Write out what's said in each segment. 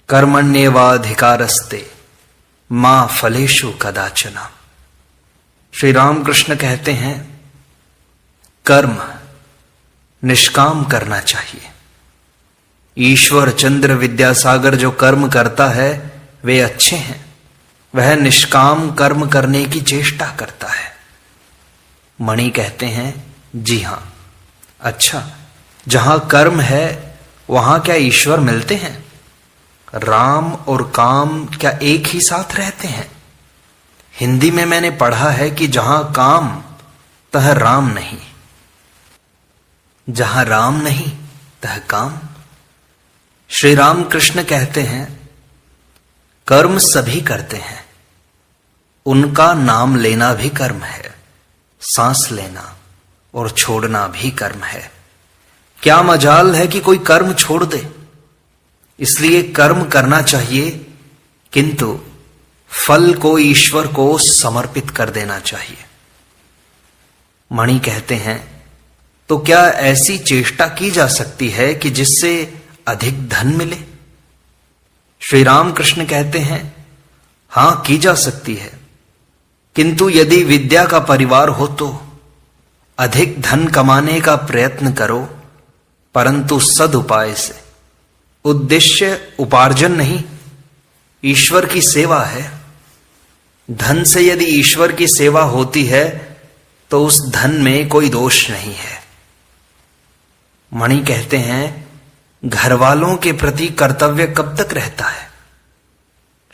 कर्मण्येवाधिकारस्ते मां फलेषु कदाचन। श्री रामकृष्ण कहते हैं कर्म निष्काम करना चाहिए। ईश्वर चंद्र विद्यासागर जो कर्म करता है वे अच्छे हैं, वह निष्काम कर्म करने की चेष्टा करता है। मणि कहते हैं जी हां, अच्छा जहां कर्म है वहां क्या ईश्वर मिलते हैं? राम और काम क्या एक ही साथ रहते हैं? हिंदी में मैंने पढ़ा है कि जहां काम तह राम नहीं, जहां राम नहीं तह काम। श्री रामकृष्ण कहते हैं कर्म सभी करते हैं, उनका नाम लेना भी कर्म है, सांस लेना और छोड़ना भी कर्म है। क्या मजाल है कि कोई कर्म छोड़ दे। इसलिए कर्म करना चाहिए, किंतु फल को ईश्वर को समर्पित कर देना चाहिए। मणि कहते हैं तो क्या ऐसी चेष्टा की जा सकती है कि जिससे अधिक धन मिले? श्री रामकृष्ण कहते हैं हां की जा सकती है, किंतु यदि विद्या का परिवार हो तो अधिक धन कमाने का प्रयत्न करो, परंतु सदुपाय से। उद्देश्य उपार्जन नहीं, ईश्वर की सेवा है। धन से यदि ईश्वर की सेवा होती है तो उस धन में कोई दोष नहीं है। मणि कहते हैं घर वालों के प्रति कर्तव्य कब तक रहता है?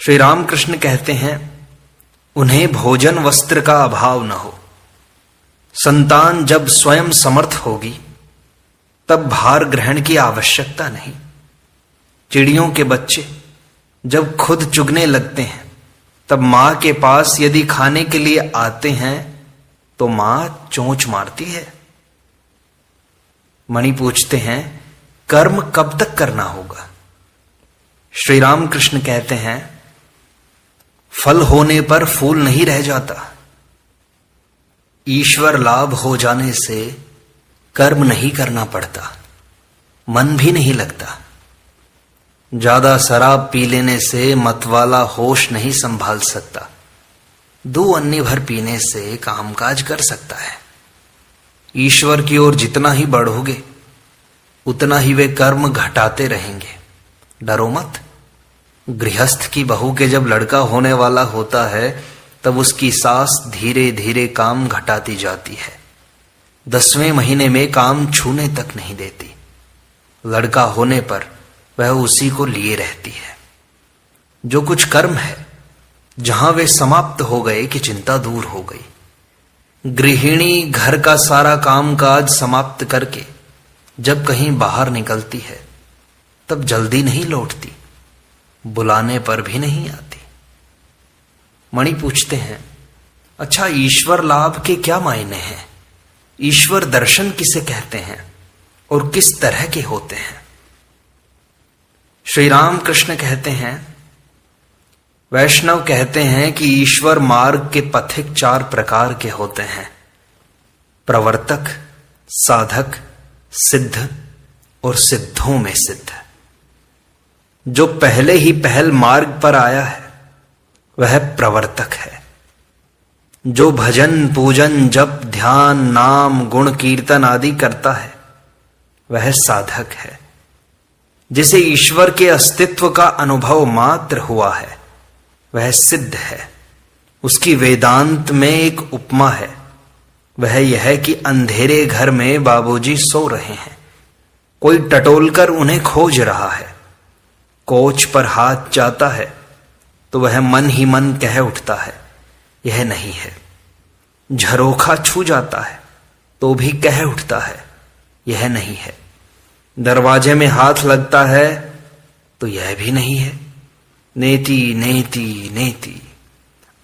श्री रामकृष्ण कहते हैं उन्हें भोजन वस्त्र का अभाव न हो। संतान जब स्वयं समर्थ होगी तब भार ग्रहण की आवश्यकता नहीं। चिड़ियों के बच्चे जब खुद चुगने लगते हैं तब मां के पास यदि खाने के लिए आते हैं तो मां चोंच मारती है। मणि पूछते हैं कर्म कब तक करना होगा? श्री रामकृष्ण कहते हैं फल होने पर फूल नहीं रह जाता। ईश्वर लाभ हो जाने से कर्म नहीं करना पड़ता, मन भी नहीं लगता। ज्यादा शराब पी लेने से मतवाला होश नहीं संभाल सकता, 2 अन्य भर पीने से कामकाज कर सकता है। ईश्वर की ओर जितना ही बढ़ोगे उतना ही वे कर्म घटाते रहेंगे। डरो मत। गृहस्थ की बहू के जब लड़का होने वाला होता है तब उसकी सास धीरे धीरे काम घटाती जाती है। 10वें महीने में काम छूने तक नहीं देती। लड़का होने पर वह उसी को लिए रहती है। जो कुछ कर्म है जहां वे समाप्त हो गए कि चिंता दूर हो गई। गृहिणी घर का सारा कामकाज समाप्त करके जब कहीं बाहर निकलती है तब जल्दी नहीं लौटती, बुलाने पर भी नहीं आती। मणि पूछते हैं अच्छा ईश्वर लाभ के क्या मायने हैं? ईश्वर दर्शन किसे कहते हैं और किस तरह के होते हैं? श्री रामकृष्ण कहते हैं वैष्णव कहते हैं कि ईश्वर मार्ग के पथिक 4 प्रकार के होते हैं, प्रवर्तक, साधक, सिद्ध और सिद्धों में सिद्ध। जो पहले ही पहल मार्ग पर आया है वह प्रवर्तक है। जो भजन पूजन जप ध्यान नाम गुण कीर्तन आदि करता है वह साधक है। जिसे ईश्वर के अस्तित्व का अनुभव मात्र हुआ है वह सिद्ध है। उसकी वेदांत में एक उपमा है, वह यह कि अंधेरे घर में बाबूजी सो रहे हैं, कोई टटोलकर उन्हें खोज रहा है। कोच पर हाथ जाता है तो वह मन ही मन कह उठता है यह नहीं है। झरोखा छू जाता है तो भी कह उठता है यह नहीं है। दरवाजे में हाथ लगता है तो यह भी नहीं है। नेति नेति नेति।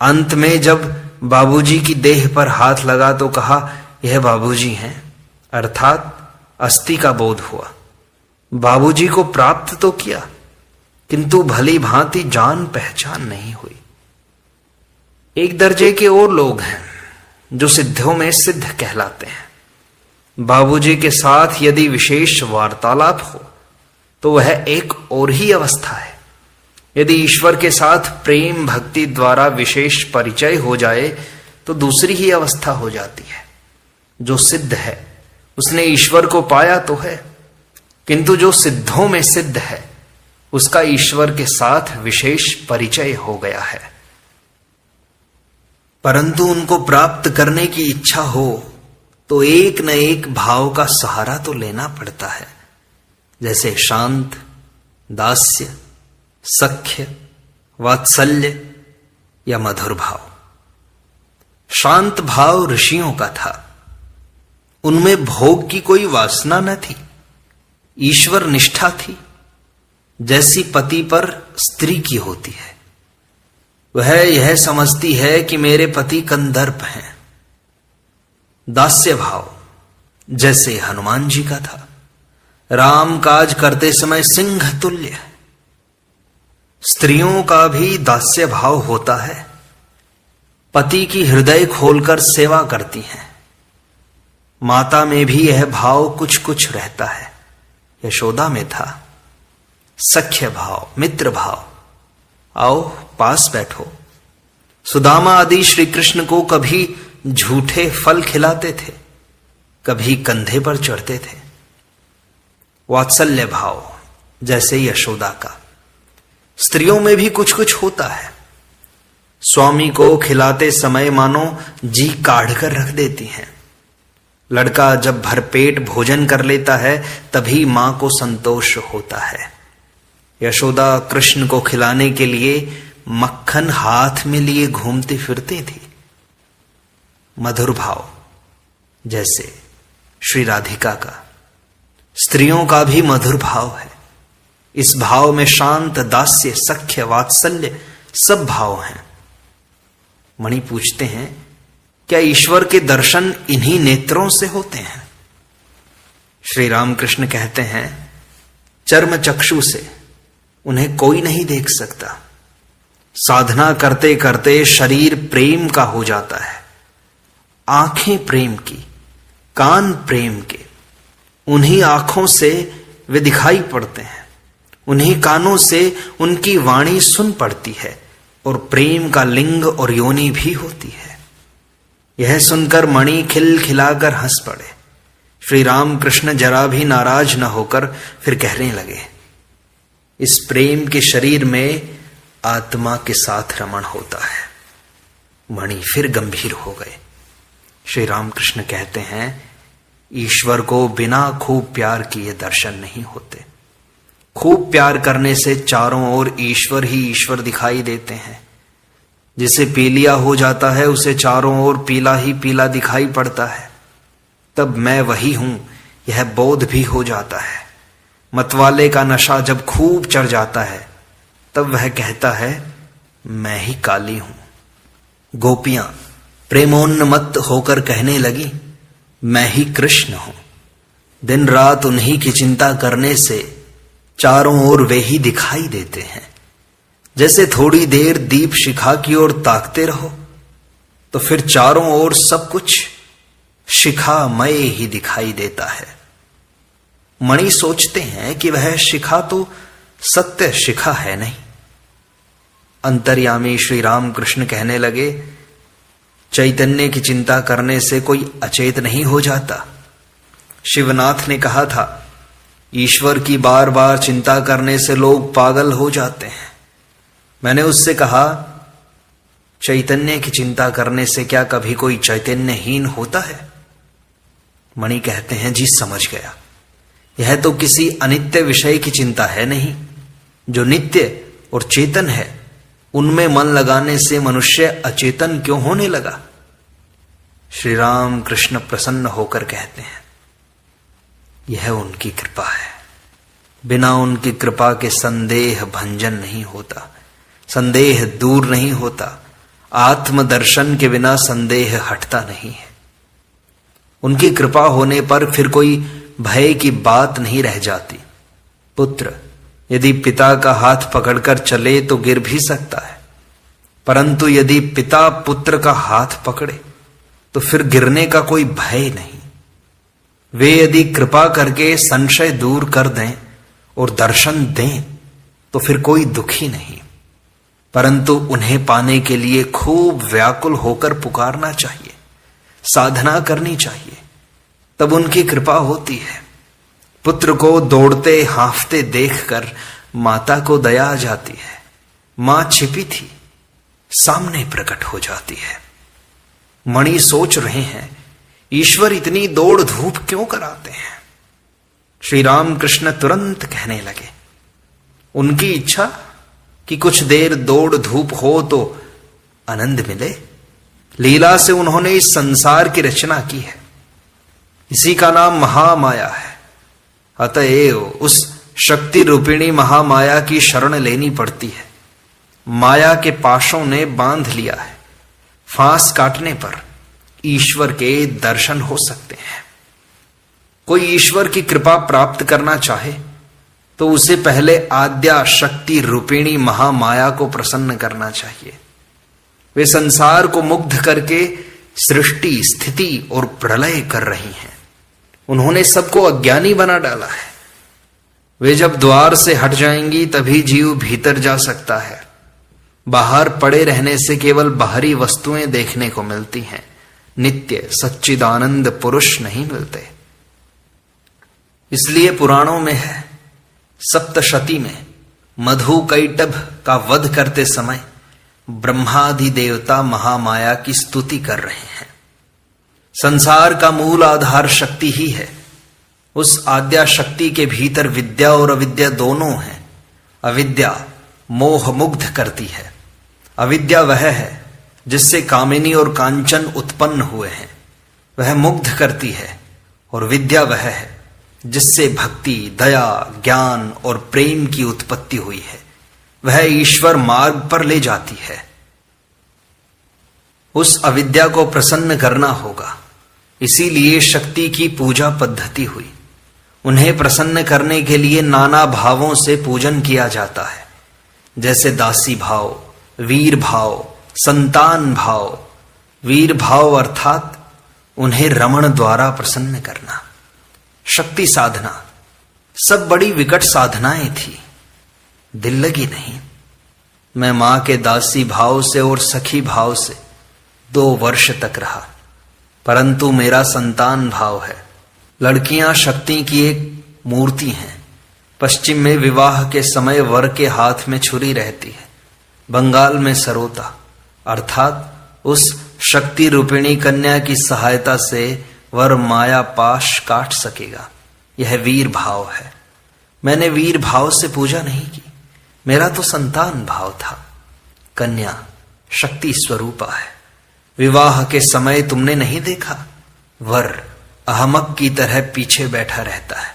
अंत में जब बाबूजी की देह पर हाथ लगा तो कहा यह बाबूजी हैं, अर्थात अस्थि का बोध हुआ। बाबूजी को प्राप्त तो किया किंतु भली भांति जान पहचान नहीं हुई। एक दर्जे के और लोग हैं जो सिद्धों में सिद्ध कहलाते हैं। बाबूजी के साथ यदि विशेष वार्तालाप हो तो वह एक और ही अवस्था है। यदि ईश्वर के साथ प्रेम भक्ति द्वारा विशेष परिचय हो जाए तो दूसरी ही अवस्था हो जाती है। जो सिद्ध है उसने ईश्वर को पाया तो है, किंतु जो सिद्धों में सिद्ध है उसका ईश्वर के साथ विशेष परिचय हो गया है। परंतु उनको प्राप्त करने की इच्छा हो तो एक न एक भाव का सहारा तो लेना पड़ता है, जैसे शांत, दास्य, सख्य, वात्सल्य या मधुर भाव। शांत भाव ऋषियों का था, उनमें भोग की कोई वासना न थी, ईश्वर निष्ठा थी, जैसी पति पर स्त्री की होती है। वह यह समझती है कि मेरे पति कंदर्प हैं। दास्य भाव जैसे हनुमान जी का था, राम काज करते समय सिंह तुल्य। स्त्रियों का भी दास्य भाव होता है, पति की हृदय खोलकर सेवा करती हैं। माता में भी यह भाव कुछ कुछ रहता है, यशोदा में था। सख्य भाव, मित्र भाव, आओ पास बैठो। सुदामा आदि श्री कृष्ण को कभी झूठे फल खिलाते थे, कभी कंधे पर चढ़ते थे। वात्सल्य भाव जैसे यशोदा का। स्त्रियों में भी कुछ कुछ होता है, स्वामी को खिलाते समय मानो जी काढ़ कर रख देती हैं। लड़का जब भरपेट भोजन कर लेता है तभी मां को संतोष होता है। यशोदा कृष्ण को खिलाने के लिए मक्खन हाथ में लिए घूमती फिरती थी। मधुर भाव जैसे श्री राधिका का। स्त्रियों का भी मधुर भाव है। इस भाव में शांत, दास्य, सख्य, वात्सल्य सब भाव हैं। मणि पूछते हैं, क्या ईश्वर के दर्शन इन्हीं नेत्रों से होते हैं? श्री रामकृष्ण कहते हैं, चर्म चक्षु से उन्हें कोई नहीं देख सकता। साधना करते करते शरीर प्रेम का हो जाता है, आंखें प्रेम की, कान प्रेम के। उन्हीं आंखों से वे दिखाई पड़ते हैं, उन्हीं कानों से उनकी वाणी सुन पड़ती है, और प्रेम का लिंग और योनि भी होती है। यह सुनकर मणि खिलखिलाकर हंस पड़े। श्री रामकृष्ण जरा भी नाराज न होकर फिर कहने लगे, इस प्रेम के शरीर में आत्मा के साथ रमण होता है। मणि फिर गंभीर हो गए। श्री रामकृष्ण कहते हैं, ईश्वर को बिना खूब प्यार किए दर्शन नहीं होते। खूब प्यार करने से चारों ओर ईश्वर ही ईश्वर दिखाई देते हैं। जिसे पीलिया हो जाता है उसे चारों ओर पीला ही पीला दिखाई पड़ता है। तब मैं वही हूं यह बोध भी हो जाता है। मतवाले का नशा जब खूब चढ़ जाता है तब वह कहता है, मैं ही काली हूं। गोपियां प्रेमोन्मत्त होकर कहने लगी, मैं ही कृष्ण हूं। दिन रात उन्हीं की चिंता करने से चारों ओर वे ही दिखाई देते हैं। जैसे थोड़ी देर दीप शिखा की ओर ताकते रहो तो फिर चारों ओर सब कुछ शिखामय ही दिखाई देता है। मणि सोचते हैं कि वह शिखा तो सत्य शिखा है नहीं। अंतर्यामी श्री रामकृष्ण कहने लगे, चैतन्य की चिंता करने से कोई अचेत नहीं हो जाता। शिवनाथ ने कहा था, ईश्वर की बार बार चिंता करने से लोग पागल हो जाते हैं। मैंने उससे कहा, चैतन्य की चिंता करने से क्या कभी कोई चैतन्यहीन होता है? मणि कहते हैं, जी समझ गया। यह तो किसी अनित्य विषय की चिंता है नहीं। जो नित्य और चेतन है उनमें मन लगाने से मनुष्य अचेतन क्यों होने लगा? श्री राम कृष्ण प्रसन्न होकर कहते हैं, यह उनकी कृपा है। बिना उनकी कृपा के संदेह भंजन नहीं होता, संदेह दूर नहीं होता। आत्मदर्शन के बिना संदेह हटता नहीं है। उनकी कृपा होने पर फिर कोई भय की बात नहीं रह जाती। पुत्र यदि पिता का हाथ पकड़कर चले तो गिर भी सकता है, परंतु यदि पिता पुत्र का हाथ पकड़े तो फिर गिरने का कोई भय नहीं। वे यदि कृपा करके संशय दूर कर दें और दर्शन दें तो फिर कोई दुखी नहीं। परंतु उन्हें पाने के लिए खूब व्याकुल होकर पुकारना चाहिए, साधना करनी चाहिए, तब उनकी कृपा होती है। पुत्र को दौड़ते हांफते देखकर माता को दया आ जाती है। मां छिपी थी, सामने प्रकट हो जाती है। मणि सोच रहे हैं, ईश्वर इतनी दौड़ धूप क्यों कराते हैं? श्री राम कृष्ण तुरंत कहने लगे, उनकी इच्छा कि कुछ देर दौड़ धूप हो तो आनंद मिले। लीला से उन्होंने इस संसार की रचना की है, इसी का नाम महामाया है। अतएव उस शक्ति रूपिणी महामाया की शरण लेनी पड़ती है। माया के पाशों ने बांध लिया है, फांस काटने पर ईश्वर के दर्शन हो सकते हैं। कोई ईश्वर की कृपा प्राप्त करना चाहे तो उसे पहले आद्या शक्ति रूपिणी महामाया को प्रसन्न करना चाहिए। वे संसार को मुग्ध करके सृष्टि, स्थिति और प्रलय कर रही हैं। उन्होंने सबको अज्ञानी बना डाला है। वे जब द्वार से हट जाएंगी तभी जीव भीतर जा सकता है। बाहर पड़े रहने से केवल बाहरी वस्तुएं देखने को मिलती हैं, नित्य सच्चिदानंद पुरुष नहीं मिलते। इसलिए पुराणों में है, सप्तशती में मधुकैटभ का वध करते समय ब्रह्मादि देवता महामाया की स्तुति कर रहे हैं। संसार का मूल आधार शक्ति ही है। उस आद्या शक्ति के भीतर विद्या और अविद्या दोनों हैं। अविद्या मोह मुग्ध करती है। अविद्या वह है जिससे कामिनी और कांचन उत्पन्न हुए हैं, वह मुग्ध करती है। और विद्या वह है जिससे भक्ति, दया, ज्ञान और प्रेम की उत्पत्ति हुई है, वह ईश्वर मार्ग पर ले जाती है। उस अविद्या को प्रसन्न करना होगा, इसीलिए शक्ति की पूजा पद्धति हुई। उन्हें प्रसन्न करने के लिए नाना भावों से पूजन किया जाता है, जैसे दासी भाव, वीर भाव, संतान भाव। वीर भाव अर्थात उन्हें रमण द्वारा प्रसन्न करना। शक्ति साधना सब बड़ी विकट साधनाएं थी, दिल लगी नहीं। मैं मां के दासी भाव से और सखी भाव से 2 वर्ष तक रहा, परंतु मेरा संतान भाव है। लड़कियां शक्ति की एक मूर्ति हैं। पश्चिम में विवाह के समय वर के हाथ में छुरी रहती है, बंगाल में सरोता, अर्थात उस शक्ति रूपिणी कन्या की सहायता से वर माया पाश काट सकेगा। यह वीर भाव है। मैंने वीर भाव से पूजा नहीं की, मेरा तो संतान भाव था। कन्या शक्ति स्वरूपा है। विवाह के समय तुमने नहीं देखा, वर अहमक की तरह पीछे बैठा रहता है,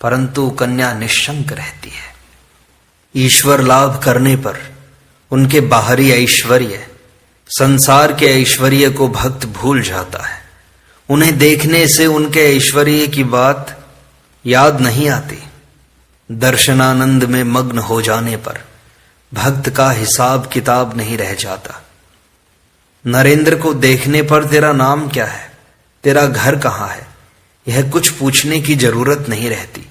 परंतु कन्या निश्शंक रहती है। ईश्वर लाभ करने पर उनके बाहरी ऐश्वर्य, संसार के ऐश्वर्य को भक्त भूल जाता है। उन्हें देखने से उनके ऐश्वर्य की बात याद नहीं आती। दर्शनानंद में मग्न हो जाने पर भक्त का हिसाब किताब नहीं रह जाता। नरेंद्र को देखने पर तेरा नाम क्या है, तेरा घर कहाँ है, यह कुछ पूछने की जरूरत नहीं रहती।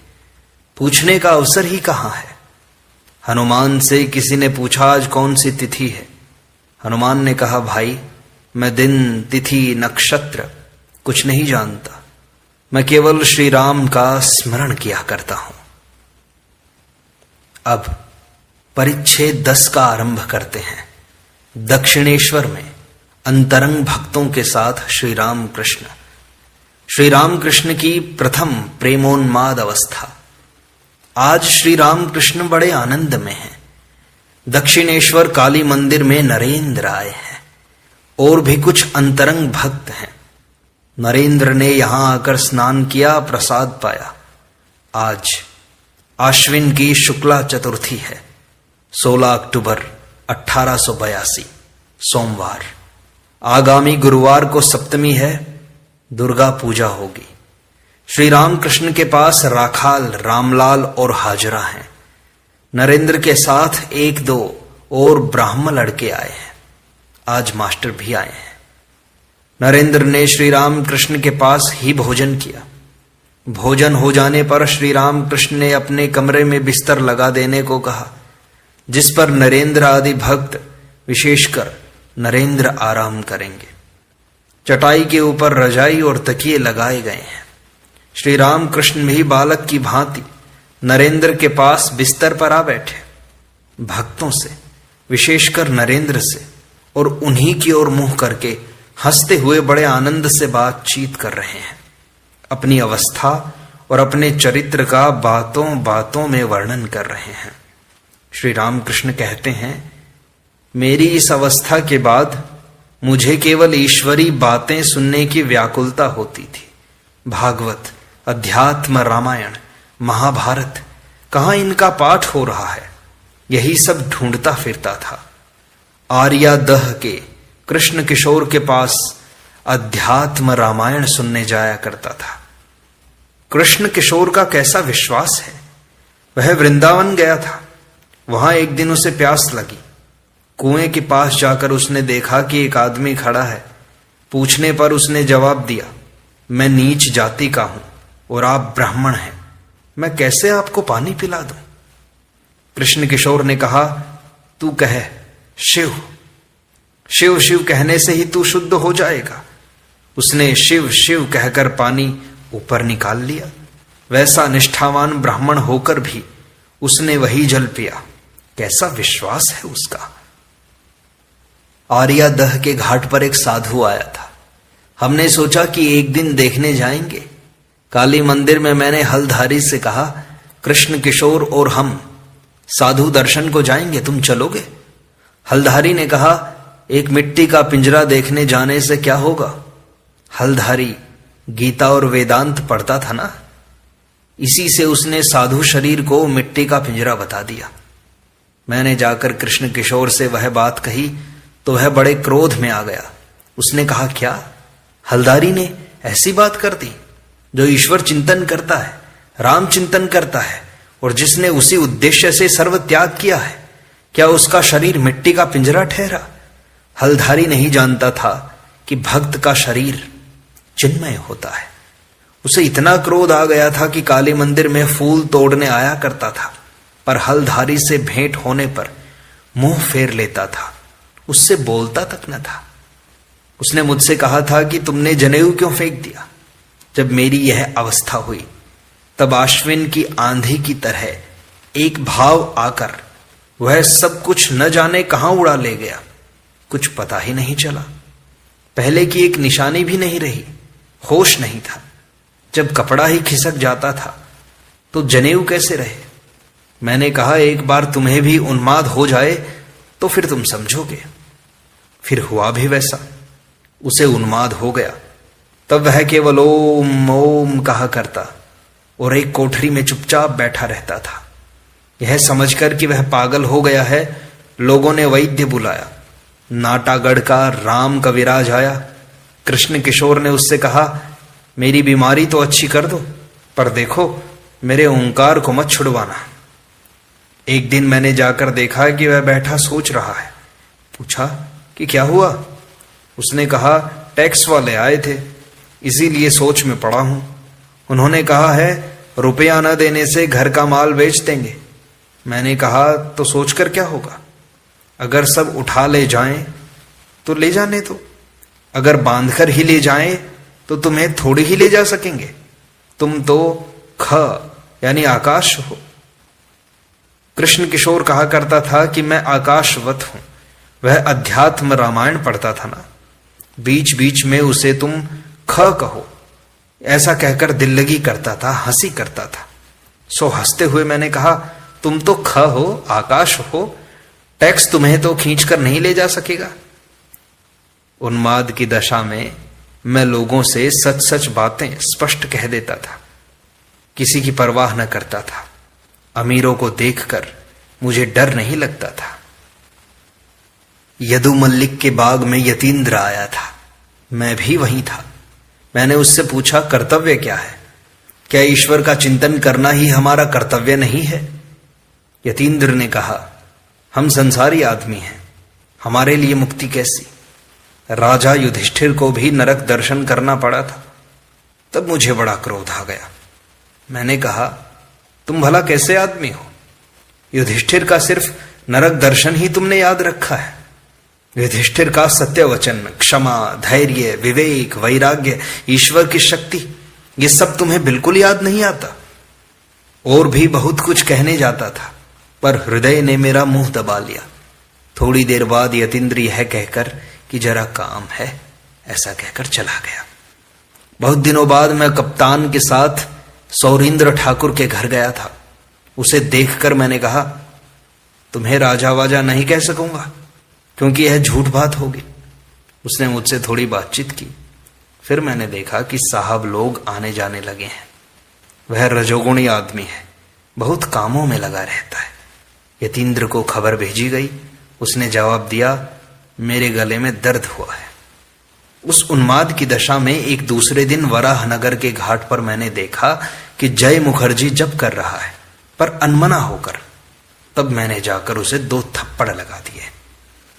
पूछने का अवसर ही कहाँ है। हनुमान से किसी ने पूछा आज कौन सी तिथि है। हनुमान ने कहा, भाई मैं दिन, तिथि, नक्षत्र कुछ नहीं जानता, मैं केवल श्री राम का स्मरण किया करता हूं। अब परिच्छेद 10 का आरंभ करते हैं। दक्षिणेश्वर में अंतरंग भक्तों के साथ श्री राम कृष्ण की प्रथम प्रेमोन्माद अवस्था। आज श्री राम कृष्ण बड़े आनंद में हैं। दक्षिणेश्वर काली मंदिर में नरेंद्र आए हैं और भी कुछ अंतरंग भक्त हैं। नरेंद्र ने यहां आकर स्नान किया, प्रसाद पाया। आज आश्विन की शुक्ला चतुर्थी है, 16 अक्टूबर 1882 सोमवार। आगामी गुरुवार को सप्तमी है, दुर्गा पूजा होगी। श्री राम कृष्ण के पास राखाल, रामलाल और हाजरा हैं। नरेंद्र के साथ 1-2 और ब्राह्मण लड़के आए हैं। आज मास्टर भी आए हैं। नरेंद्र ने श्री राम कृष्ण के पास ही भोजन किया। भोजन हो जाने पर श्री राम कृष्ण ने अपने कमरे में बिस्तर लगा देने को कहा। जिस पर नरेंद्र आदि भक्त विशेषकर नरेंद्र आराम करेंगे। चटाई के ऊपर रजाई और तकिए लगाए गए हैं। श्री राम कृष्ण भी बालक की भांति नरेंद्र के पास बिस्तर पर आ बैठे। भक्तों से, विशेषकर नरेंद्र से, और उन्हीं की ओर मुंह करके हंसते हुए बड़े आनंद से बातचीत कर रहे हैं। अपनी अवस्था और अपने चरित्र का बातों बातों में वर्णन कर रहे हैं। श्री रामकृष्ण कहते हैं, मेरी इस अवस्था के बाद मुझे केवल ईश्वरी बातें सुनने की व्याकुलता होती थी। भागवत, अध्यात्म, रामायण, महाभारत, कहाँ इनका पाठ हो रहा है, यही सब ढूंढता फिरता था। आर्यादह के कृष्ण किशोर के पास अध्यात्म रामायण सुनने जाया करता था। कृष्ण किशोर का कैसा विश्वास है। वह वृंदावन गया था। वहां एक दिन उसे प्यास लगी। कुएं के पास जाकर उसने देखा कि एक आदमी खड़ा है। पूछने पर उसने जवाब दिया, मैं नीच जाति का हूं और आप ब्राह्मण हैं, मैं कैसे आपको पानी पिला दूं। कृष्ण किशोर ने कहा, तू कह शिव शिव शिव कहने से ही तू शुद्ध हो जाएगा। उसने शिव शिव कहकर पानी ऊपर निकाल लिया। वैसा निष्ठावान ब्राह्मण होकर भी उसने वही जल पिया। कैसा विश्वास है उसका। आर्यादह के घाट पर एक साधु आया था। हमने सोचा कि एक दिन देखने जाएंगे। काली मंदिर में मैंने हलधारी से कहा, कृष्ण किशोर और हम साधु दर्शन को जाएंगे, तुम चलोगे? हलधारी ने कहा, एक मिट्टी का पिंजरा देखने जाने से क्या होगा। हलधारी गीता और वेदांत पढ़ता था ना, इसी से उसने साधु शरीर को मिट्टी का पिंजरा बता दिया। मैंने जाकर कृष्ण किशोर से वह बात कही तो वह बड़े क्रोध में आ गया। उसने कहा, क्या हलधारी ने ऐसी बात कर दी? जो ईश्वर चिंतन करता है, राम चिंतन करता है और जिसने उसी उद्देश्य से सर्व त्याग किया है, क्या उसका शरीर मिट्टी का पिंजरा ठहरा? हलधारी नहीं जानता था कि भक्त का शरीर चिन्मय होता है। उसे इतना क्रोध आ गया था कि काली मंदिर में फूल तोड़ने आया करता था, पर हलधारी से भेंट होने पर मुंह फेर लेता था, उससे बोलता तक न था। उसने मुझसे कहा था कि तुमने जनेऊ क्यों फेंक दिया। जब मेरी यह अवस्था हुई तब आश्विन की आंधी की तरह एक भाव आकर वह सब कुछ न जाने कहां उड़ा ले गया। कुछ पता ही नहीं चला। पहले की एक निशानी भी नहीं रही, होश नहीं था। जब कपड़ा ही खिसक जाता था तो जनेऊ कैसे रहे। मैंने कहा, एक बार तुम्हें भी उन्माद हो जाए तो फिर तुम समझोगे। फिर हुआ भी वैसा। उसे उन्माद हो गया। तब वह केवल ओम ओम कहा करता और एक कोठरी में चुपचाप बैठा रहता था। यह समझकर कि वह पागल हो गया है, लोगों ने वैद्य बुलाया। नाटागढ़ का राम कविराज आया। कृष्ण किशोर ने उससे कहा, मेरी बीमारी तो अच्छी कर दो, पर देखो मेरे ओंकार को मत छुड़वाना। एक दिन मैंने जाकर देखा कि वह बैठा सोच रहा है। पूछा कि क्या हुआ। उसने कहा, टैक्स वाले आए थे, इसीलिए सोच में पड़ा हूं। उन्होंने कहा है रुपया न देने से घर का माल बेच देंगे। मैंने कहा, तो सोचकर क्या होगा। अगर सब उठा ले जाएं तो ले जाने दो, अगर बांधकर ही ले जाएं तो तुम्हें थोड़ी ही ले जा सकेंगे। तुम तो ख यानी आकाश हो। कृष्ण किशोर कहा करता था कि मैं आकाशवत हूं। वह अध्यात्म रामायण पढ़ता था ना, बीच बीच में उसे तुम ख कहो ऐसा कहकर दिल लगी करता था, हंसी करता था। सो हंसते हुए मैंने कहा, तुम तो ख हो, आकाश हो, टैक्स तुम्हें तो खींच कर नहीं ले जा सकेगा। उन्माद की दशा में मैं लोगों से सच सच बातें स्पष्ट कह देता था, किसी की परवाह न करता था। अमीरों को देखकर मुझे डर नहीं लगता था। यदु मल्लिक के बाग में यतीन्द्र आया था, मैं भी वहीं था। मैंने उससे पूछा, कर्तव्य क्या है? क्या ईश्वर का चिंतन करना ही हमारा कर्तव्य नहीं है? यतीन्द्र ने कहा, हम संसारी आदमी हैं, हमारे लिए मुक्ति कैसी? राजा युधिष्ठिर को भी नरक दर्शन करना पड़ा था। तब मुझे बड़ा क्रोध आ गया। मैंने कहा, तुम भला कैसे आदमी हो? युधिष्ठिर का सिर्फ नरक दर्शन ही तुमने याद रखा है। युधिष्ठिर का सत्य वचन, क्षमा, धैर्य, विवेक, वैराग्य, ईश्वर की शक्ति, ये सब तुम्हें बिल्कुल याद नहीं आता। और भी बहुत कुछ कहने जाता था, पर हृदय ने मेरा मुंह दबा लिया। थोड़ी देर बाद यतीन्द्र यह कहकर कि जरा काम है, ऐसा कहकर चला गया। बहुत दिनों बाद मैं कप्तान के साथ सौरींद्र ठाकुर के घर गया था। उसे देखकर मैंने कहा, तुम्हें राजा वाजा नहीं कह सकूंगा, क्योंकि यह झूठ बात होगी। उसने मुझसे थोड़ी बातचीत की। फिर मैंने देखा कि साहब लोग आने जाने लगे हैं। वह रजोगुणी आदमी है, बहुत कामों में लगा रहता है। यतीन्द्र को खबर भेजी गई। उसने जवाब दिया, मेरे गले में दर्द हुआ है। उस उन्माद की दशा में एक दूसरे दिन वराहनगर के घाट पर मैंने देखा कि जय मुखर्जी जप कर रहा है, पर अनमना होकर। तब मैंने जाकर उसे 2 थप्पड़ लगा दिए।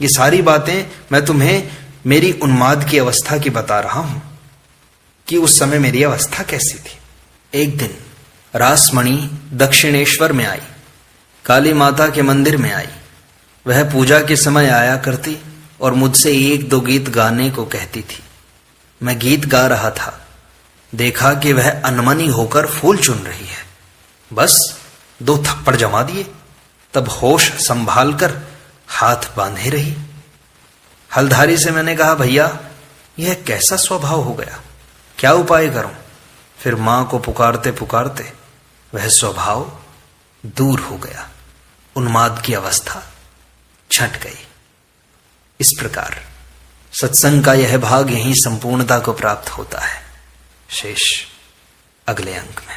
ये सारी बातें मैं तुम्हें मेरी उन्माद की अवस्था की बता रहा हूं कि उस समय मेरी अवस्था कैसी थी। एक दिन रासमणि दक्षिणेश्वर में आई, काली माता के मंदिर में आई। वह पूजा के समय आया करती और मुझसे 1-2 गीत गाने को कहती थी। मैं गीत गा रहा था, देखा कि वह अनमनी होकर फूल चुन रही है। बस 2 थप्पड़ जमा दिए। तब होश संभाल कर हाथ बांधे रही। हलधारी से मैंने कहा, भैया यह कैसा स्वभाव हो गया, क्या उपाय करूं? फिर मां को पुकारते पुकारते वह स्वभाव दूर हो गया। उन्माद की अवस्था छंट गई। इस प्रकार सत्संग का यह भाग यहीं संपूर्णता को प्राप्त होता है। शेष अगले अंक में।